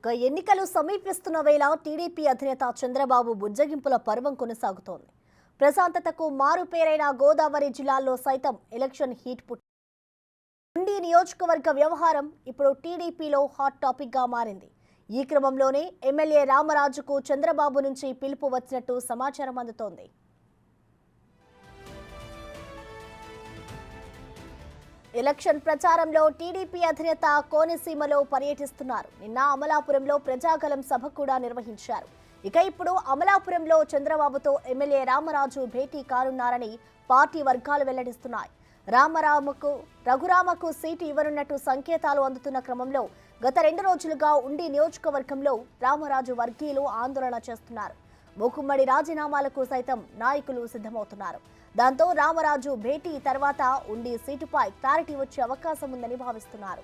ఇక ఎన్నికలు సమీపిస్తున్న వేళ టీడీపీ అధినేత చంద్రబాబు బుజ్జగింపుల పర్వం కొనసాగుతోంది. ప్రశాంతతకు మారు పేరైన గోదావరి జిల్లాల్లో సైతం ఎలక్షన్ హీట్ పుట్టింది. ఉండి నియోజకవర్గ వ్యవహారం ఇప్పుడు టీడీపీలో హాట్ టాపిక్ గా మారింది. ఈ క్రమంలోనే ఎమ్మెల్యే రామరాజుకు చంద్రబాబు నుంచి పిలుపు వచ్చినట్టు సమాచారం అందుతోంది. ఎలక్షన్ ప్రచారంలో టీడీపీ అధినేత కోనసీమలో పర్యటిస్తున్నారు. నిన్న అమలాపురంలో ప్రజాగలం సభ కూడా నిర్వహించారు. ఇక ఇప్పుడు అమలాపురంలో చంద్రబాబుతో ఎమ్మెల్యే రామరాజు భేటీ కానున్నారని పార్టీ వర్గాలు వెల్లడిస్తున్నాయి. రఘురామకు సీటు ఇవ్వనున్నట్టు సంకేతాలు అందుతున్న క్రమంలో గత 2 రోజులుగా ఉండి నియోజకవర్గంలో రామరాజు వర్గీయులు ఆందోళన చేస్తున్నారు. మూకుమ్మడి రాజీనామాలకు సైతం నాయకులు సిద్ధమవుతున్నారు. దాంతో రామరాజు భేటీ తర్వాత ఉండి సీటుపై క్లారిటీ వచ్చే అవకాశం ఉందని భావిస్తున్నారు.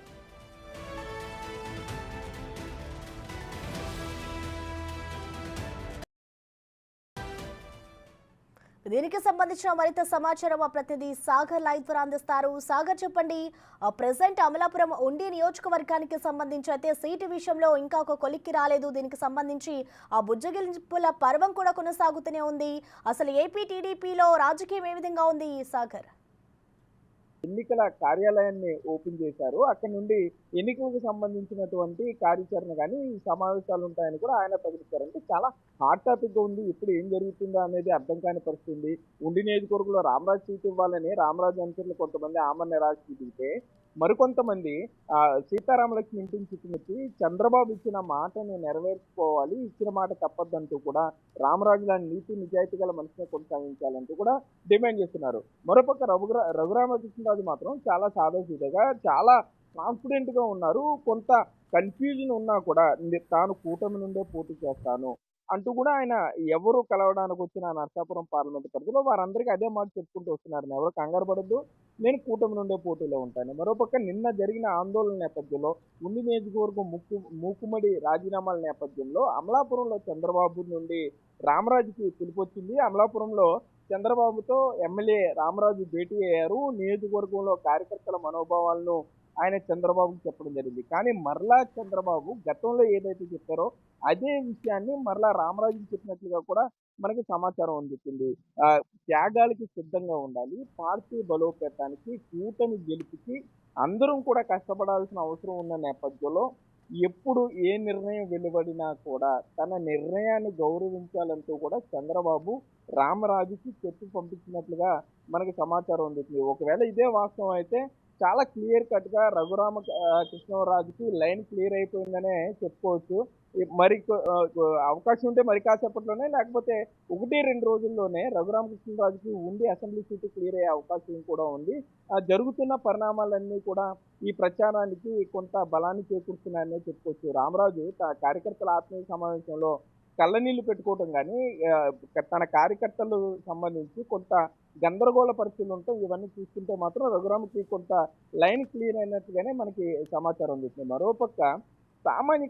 దీనికి సంబంధించిన మరింత సమాచారం మా ప్రతినిధి సాగర్ లైవ్ ద్వారా అందిస్తారు. సాగర్, చెప్పండి, ప్రెసెంట్ అమలాపురం ఉండి నియోజకవర్గానికి సంబంధించి అయితే సీటు విషయంలో ఇంకా ఒక కొలిక్కి రాలేదు. దీనికి సంబంధించి ఆ బుజ్జగింపుల పర్వం కూడా కొనసాగుతూనే ఉంది. అసలు ఏపీ టీడీపీలో రాజకీయం ఏ విధంగా ఉంది సాగర్? ఎన్నికల కార్యాలయాన్ని ఓపెన్ చేశారు. అక్కడ నుండి ఎన్నికలకు సంబంధించినటువంటి కార్యాచరణ కానీ సమావేశాలు ఉంటాయని కూడా ఆయన ప్రకటించారు. అంటే చాలా హాట్ టాపిక్ ఉంది. ఇప్పుడు ఏం జరుగుతుందో అనేది అర్థం కాని పరిస్థితి. ఉండి నియోజకవర్గంలో రామరాజు సీట్ ఇవ్వాలని రామరాజు అనుచరులు కొంతమంది ఆమరణ నిరాశ చూపితే, మరికొంతమంది సీతారామలక్ష్మి ఇంటిని చుట్టుముట్టి చంద్రబాబు ఇచ్చిన మాటని నెరవేర్చుకోవాలి, ఇచ్చిన మాట తప్పద్దంటూ కూడా రామరాజు లాంటి నీతి నిజాయితీ గల మనిషిని కొనసాగించాలంటూ కూడా డిమాండ్ చేస్తున్నారు. మరోపక్క రఘురామకృష్ణరాజు మాత్రం చాలా సాదాసీదాగా, చాలా కాన్ఫిడెంట్ గా ఉన్నారు. కొంత కన్ఫ్యూజన్ ఉన్నా కూడా తాను కూటమి నుండే పోటీ చేస్తాను అంటూ కూడా ఆయన ఎవరు కలవడానికి వచ్చిన నర్సాపురం పార్లమెంట్ పరిధిలో వారందరికీ అదే మాట చెప్పుకుంటూ వస్తున్నారు. ఎవరు కంగారు పడద్దు, నేను కూటమి నుండే పోటీలో ఉంటాను. మరోపక్క నిన్న జరిగిన ఆందోళన నేపథ్యంలో ఉండి నియోజకవర్గం మూకుమ్మడి రాజీనామాల నేపథ్యంలో అమలాపురంలో చంద్రబాబు నుండి రామరాజుకి పిలుపొచ్చింది. అమలాపురంలో చంద్రబాబుతో ఎమ్మెల్యే రామరాజు భేటీ అయ్యారు. నియోజకవర్గంలో కార్యకర్తల మనోభావాలను ఆయన చంద్రబాబుకి చెప్పడం జరిగింది. కానీ మరలా చంద్రబాబు గతంలో ఏదైతే చెప్పారో అదే విషయాన్ని మరలా రామరాజుకి చెప్పినట్లుగా కూడా మనకి సమాచారం అందుతుంది. త్యాగాలకి సిద్ధంగా ఉండాలి, పార్టీ బలోపేతానికి, కూటమి గెలుపుకి అందరం కూడా కష్టపడాల్సిన అవసరం ఉన్న నేపథ్యంలో ఎప్పుడు ఏ నిర్ణయం వెలువడినా కూడా తన నిర్ణయాన్ని గౌరవించాలంటూ కూడా చంద్రబాబు రామరాజుకి చెప్పి పంపించినట్లుగా మనకి సమాచారం అందుతుంది. ఒకవేళ ఇదే వాస్తవం అయితే చాలా క్లియర్ కట్ గా కృష్ణరాజుకి లైన్ క్లియర్ అయిపోయిందనే చెప్పుకోవచ్చు. మరి అవకాశం ఉంటే మరి కాసేపట్లోనే, లేకపోతే 1-2 రోజుల్లోనే రఘురామకృష్ణరాజుకి ఉండి అసెంబ్లీ సీటు క్లియర్ అయ్యే అవకాశం కూడా ఉంది. జరుగుతున్న పరిణామాలన్నీ కూడా ఈ ప్రచారానికి కొంత బలాన్ని చేకూరుతున్నాయనే చెప్పుకోవచ్చు. రామరాజు కార్యకర్తల ఆత్మీయ సమావేశంలో కళ్ళనీళ్లు పెట్టుకోవటం కానీ, తన కార్యకర్తలు సంబంధించి కొంత గందరగోళ పరిస్థితులు ఉంటాయి. ఇవన్నీ చూస్తుంటే మాత్రం రఘురామకి కొంత లైన్ క్లియర్ అయినట్టుగానే మనకి సమాచారం అందుతుంది. మరోపక్క సామాన్య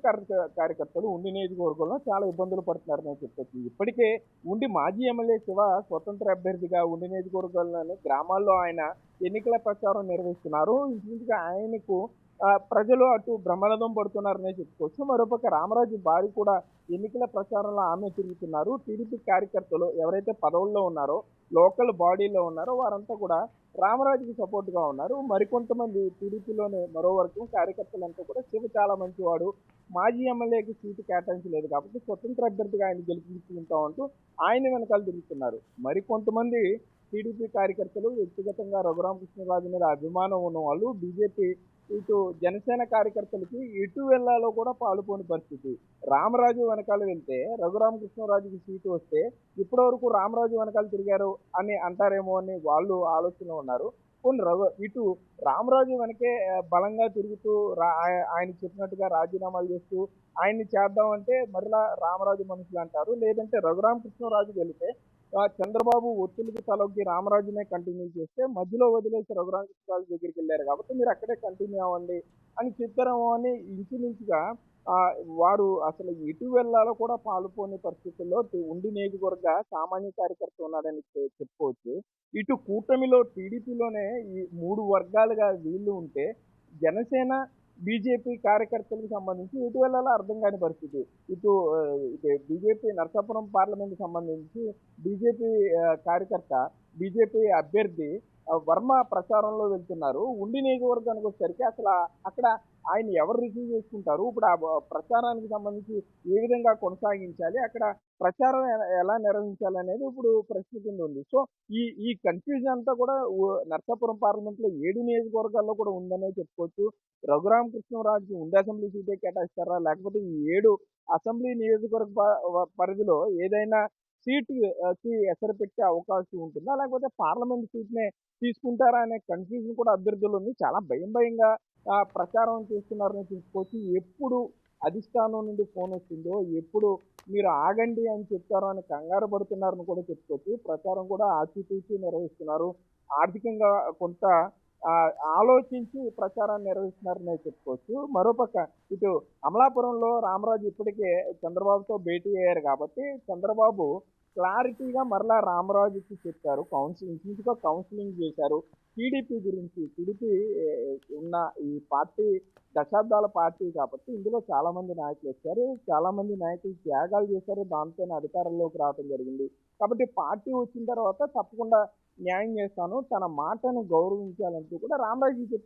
కార్యకర్తలు ఉండి నియోజకవర్గంలో చాలా ఇబ్బందులు పడుతున్నారని చెప్పొచ్చు. ఇప్పటికే ఉండి మాజీ ఎమ్మెల్యే శివ స్వతంత్ర అభ్యర్థిగా ఉండి నియోజకవర్గంలోని గ్రామాల్లో ఆయన ఎన్నికల ప్రచారం నిర్వహిస్తున్నారు. ఇంచుమించుగా ఆయనకు ప్రజలు అటు బ్రహ్మరథం పడుతున్నారనే చెప్పుకోవచ్చు. మరోపక్క రామరాజు భార్య కూడా ఎన్నికల ప్రచారంలో ఆమె తిరుగుతున్నారు. టీడీపీ కార్యకర్తలు ఎవరైతే పదవుల్లో ఉన్నారో, లోకల్ బాడీలో ఉన్నారో వారంతా కూడా రామరాజుకి సపోర్ట్ గా ఉన్నారు. మరికొంతమంది టీడీపీలోనే మరో వర్గం కార్యకర్తలంతా కూడా శివ చాలా మంచివాడు, మాజీ ఎమ్మెల్యేకి సీటు కేటాయించలేదు కాబట్టి స్వతంత్ర అభ్యర్థిగా ఆయన గెలిపించుకుంటాం అంటూ ఆయన వెనకాల తిరుగుతున్నారు. మరికొంతమంది టీడీపీ కార్యకర్తలు వ్యక్తిగతంగా రఘురామకృష్ణరాజు మీద అభిమానం ఉన్న వాళ్ళు బీజేపీ, ఇటు జనసేన కార్యకర్తలకి ఎటు వెళ్లాలో కూడా పాలుపోని పరిస్థితి. రామరాజు వెనకాల వెళ్తే రఘురామకృష్ణరాజుకి సీటు వస్తే ఇప్పటి వరకు రామరాజు వెనకాల తిరిగారు అని అంటారేమో అని వాళ్ళు ఆలోచనలో ఉన్నారు. ఇటు రామరాజు వెనకే బలంగా తిరుగుతూ ఆయన చెప్పినట్టుగా రాజీనామాలు చేస్తూ ఆయన్ని చేద్దామంటే మరలా రామరాజు మనుషులు అంటారు. లేదంటే రఘురామకృష్ణరాజు వెళితే చంద్రబాబు ఒత్తిడికి తలొగ్గి రామరాజునే కంటిన్యూ చేస్తే మధ్యలో వదిలేసి రఘురామకృష్ణరాజు దగ్గరికి వెళ్ళారు కాబట్టి మీరు అక్కడే కంటిన్యూ అవ్వండి అని చెప్పారేమో అని ఇంచుమించుగా వారు అసలు ఎటు వెళ్లాలో కూడా పాలుపోని పరిస్థితుల్లో ఉండి నియోజకవర్గ సామాన్య కార్యకర్త ఉన్నాడని చెప్పుకోవచ్చు. ఇటు కూటమిలో టీడీపీలోనే ఈ 3 వర్గాలుగా వీళ్ళు ఉంటే, జనసేన బీజేపీ కార్యకర్తలకు సంబంధించి ఎటు వెళ్ళాలో అర్థం కాని పరిస్థితి. ఇటు బీజేపీ నరసాపురం పార్లమెంట్‌కి సంబంధించి బీజేపీ కార్యకర్త, బీజేపీ అభ్యర్థి వర్మ ప్రచారంలో వెళ్తున్నారు. ఉండి నియోజకవర్గానికి వచ్చేసరికి అక్కడ ఆయన ఎవరు రిసీవ్ చేసుకుంటారు? ఇప్పుడు ప్రచారానికి సంబంధించి ఏ విధంగా కొనసాగించాలి? అక్కడ ప్రచారం ఎలా నిర్వహించాలనేది ఇప్పుడు ప్రశ్న కింద ఉంది. సో, ఈ ఈ కన్‌ఫ్యూజన్ అంతా కూడా నరసాపురం పార్లమెంట్‌లో 7 నియోజకవర్గాల్లో కూడా ఉందనే చెప్పుకోవచ్చు. రఘురామకృష్ణరాజుకి ఉండి అసెంబ్లీ సీటే కేటాయిస్తారా? లేకపోతే ఈ 7 అసెంబ్లీ నియోజకవర్గ పరిధిలో ఏదైనా సీటు కి ఎసరు పెట్టే అవకాశం ఉంటుందా? లేకపోతే పార్లమెంట్ సీట్‌నే తీసుకుంటారా అనే కన్‌ఫ్యూజన్ కూడా అభ్యర్థుల్లో ఉంది. చాలా భయంగా ప్రచారం చేస్తున్నారని చెప్పుకోవచ్చు. ఎప్పుడు అధిష్టానం నుండి ఫోనొచ్చిందో, ఎప్పుడు మీరు ఆగండి అని చెప్తారో అని కంగారు పడుతున్నారని కూడా చెప్పుకోవచ్చు. ప్రచారం కూడా ఆచితూచి నిర్వహిస్తున్నారు. ఆర్థికంగా కొంత ఆలోచించి ప్రచారాన్ని నిర్వహిస్తున్నారనే చెప్పుకోవచ్చు. మరోపక్క ఇటు అమలాపురంలో రామరాజు ఇప్పటికే చంద్రబాబుతో భేటీ అయ్యారు కాబట్టి, చంద్రబాబు క్లారిటీగా మరలా రామరాజుకి చెప్పారు. ఇంచుమించుగా కౌన్సిలింగ్ చేశారు. టీడీపీ ఉన్న ఈ పార్టీ దశాబ్దాల పార్టీ కాబట్టి ఇందులో చాలా మంది నాయకులు వచ్చారు. చాలా మంది నాయకులు త్యాగాలు చేశారు. దాంతోనే అధికారంలోకి రావడం జరిగింది. కాబట్టి పార్టీ వచ్చిన తర్వాత తప్పకుండా న్యాయం చేస్తాను. తన మాటను గౌరవించాలంటూ కూడా రామరాజుకి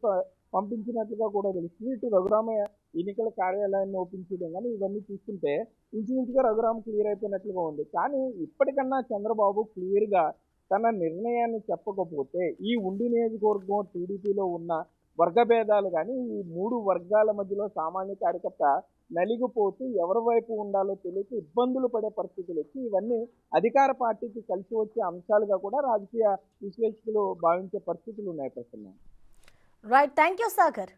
పంపించినట్లుగా కూడా తెలుస్తుంది. ఇటు రఘురామయ్య ఎన్నికల కార్యాలయాన్ని ఓపెన్ చేయడం కానీ ఇవన్నీ చూస్తుంటే ఇంచుమించుగా రఘురామ్ క్లియర్ అయిపోయినట్లుగా ఉంది. కానీ ఇప్పటికన్నా చంద్రబాబు క్లియర్‌గా తన నిర్ణయాన్ని చెప్పకపోతే ఈ ఉండి నియోజకవర్గం టీడీపీలో ఉన్న వర్గ భేదాలు గానీ, ఈ 3 వర్గాల మధ్యలో సామాన్య కార్యకర్త నలిగిపోతూ ఎవరి వైపు ఉండాలో తెలియక ఇబ్బందులు పడే పరిస్థితులొచ్చి ఇవన్నీ అధికార పార్టీకి కలిసి వచ్చే అంశాలుగా కూడా రాజకీయ విశ్లేషకులు భావించే పరిస్థితులున్నాయి Prasanna. Right. Thank you Sagar.